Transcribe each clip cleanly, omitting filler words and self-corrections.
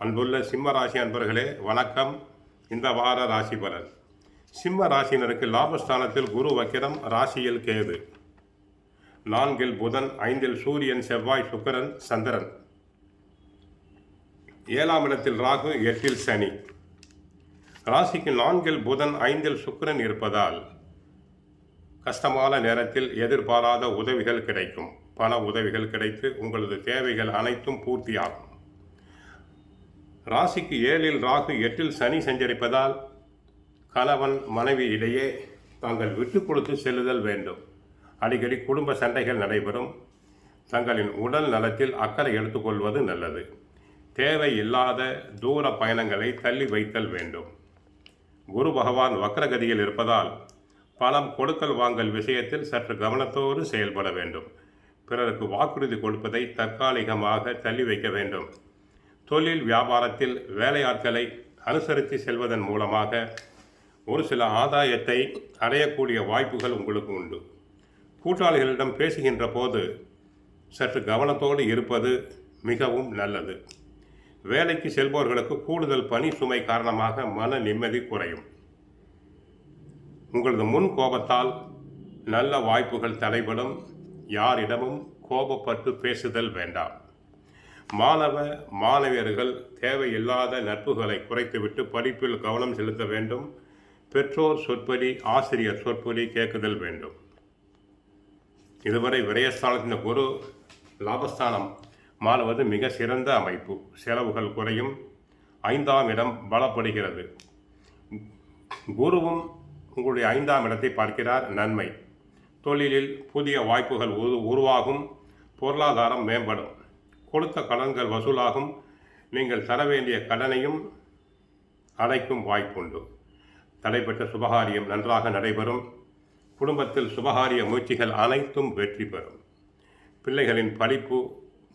அன்புள்ள சிம்ம ராசி அன்பர்களே வணக்கம். இந்த வார ராசி பலன். சிம்ம ராசியினருக்கு லாபஸ்தானத்தில் குரு வக்கிரம், ராசியில் கேது, 4இல் புதன், 5இல் சூரியன், செவ்வாய், சுக்கிரன், சந்திரன், 7ஆம் இடத்தில் ராகு, 8இல் சனி. ராசிக்கு 4இல் புதன், 5இல் சுக்கிரன் இருப்பதால் கஷ்டமான நேரத்தில் எதிர்பாராத உதவிகள் கிடைக்கும். பண உதவிகள் கிடைத்து உங்களது தேவைகள் அனைத்தும் பூர்த்தியாகும். ராசிக்கு 7இல் ராகு, 8இல் சனி சஞ்சரிப்பதால் கணவன் மனைவி இடையே தாங்கள் விட்டு கொடுத்து செல்லுதல் வேண்டும். அடிக்கடி குடும்ப சண்டைகள் நடைபெறும். தங்களின் உடல் நலத்தில் அக்கறை எடுத்துக்கொள்வது நல்லது. தேவையில்லாத தூர பயணங்களை தள்ளி வைத்தல் வேண்டும். குரு பகவான் வக்ரகதியில் இருப்பதால் பணம் கொடுக்கல் வாங்கல் விஷயத்தில் சற்று கவனத்தோடு செயல்பட வேண்டும். பிறருக்கு வாக்குறுதி கொடுப்பதை தற்காலிகமாக தள்ளி வைக்க வேண்டும். தொழில் வியாபாரத்தில் வேலையாட்களை அனுசரித்து செல்வதன் மூலமாக ஒரு சில ஆதாயத்தை அடையக்கூடிய வாய்ப்புகள் உங்களுக்கு உண்டு. கூட்டாளிகளிடம் பேசுகின்ற போது சற்று கவனத்தோடு இருப்பது மிகவும் நல்லது. வேலைக்கு செல்பவர்களுக்கு கூடுதல் பணி சுமை காரணமாக மன நிம்மதி குறையும். உங்களது முன் கோபத்தால் நல்ல வாய்ப்புகள் தடைபடும். யாரிடமும் கோபப்பட்டு பேசுதல் வேண்டாம். மாணவியர்கள் தேவையில்லாத நட்புகளை குறைத்துவிட்டு படிப்பில் கவனம் செலுத்த வேண்டும். பெற்றோர் சொற்படி, ஆசிரியர் சொற்படி கேட்குதல் வேண்டும். இதுவரை விரயஸ்தானத்தின் குரு லாபஸ்தானம் மாறுவது மிக சிறந்த அமைப்பு. செலவுகள் குறையும். 5ஆம் இடம் பலப்படுகிறது. குருவும் உங்களுடைய 5ஆம் இடத்தை பார்க்கிறார். நன்மை. தொழிலில் புதிய வாய்ப்புகள் உருவாகும். பொருளாதாரம் மேம்படும். கொடுத்த கடன்கள் வசூலாகும். நீங்கள் தர வேண்டிய கடனையும் அடைக்கும் வாய்ப்புண்டு. தடைப்பட்ட சுபகாரியம் நன்றாக நடைபெறும். குடும்பத்தில் சுபகாரிய முயற்சிகள் அனைத்தும் வெற்றி பெறும். பிள்ளைகளின் படிப்பு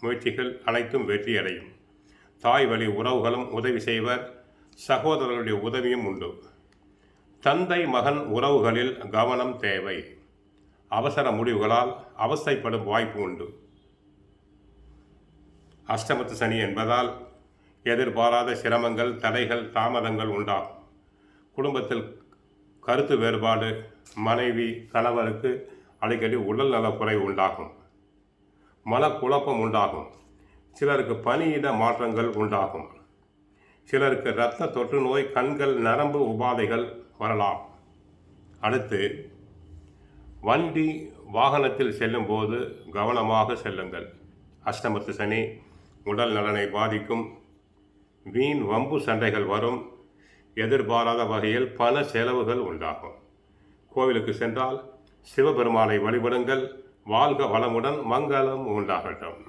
முயற்சிகள் அனைத்தும் வெற்றியடையும். தாய் வழி உறவுகளும் உதவி செய்வர். சகோதரர்களுடைய உதவியும் உண்டு. தந்தை மகன் உறவுகளில் கவனம் தேவை. அவசர முடிவுகளால் அவஸ்தைப்படும் வாய்ப்பு உண்டு. அஷ்டமத்து சனி என்பதால் எதிர்பாராத சிரமங்கள், தடைகள், தாமதங்கள் உண்டாகும். குடும்பத்தில் கருத்து வேறுபாடு, மனைவி கணவருக்கு அடிக்கடி உடல் நலக்குறைவு உண்டாகும். மனக்குழப்பம் உண்டாகும். சிலருக்கு பணியிட மாற்றங்கள் உண்டாகும். சிலருக்கு இரத்த தொற்று நோய், கண்கள், நரம்பு உபாதைகள் வரலாம். அடுத்து, வண்டி வாகனத்தில் செல்லும் போது கவனமாக செல்லுங்கள். அஷ்டமத்து சனி உடல் நலனை பாதிக்கும். வீண் வம்பு சண்டைகள் வரும். எதிர்பாராத வகையில் பண செலவுகள் உண்டாகும். கோவிலுக்கு சென்றால் சிவபெருமானை வழிபடுங்கள். வாழ்க வளமுடன், மங்களம் உண்டாகட்டும்.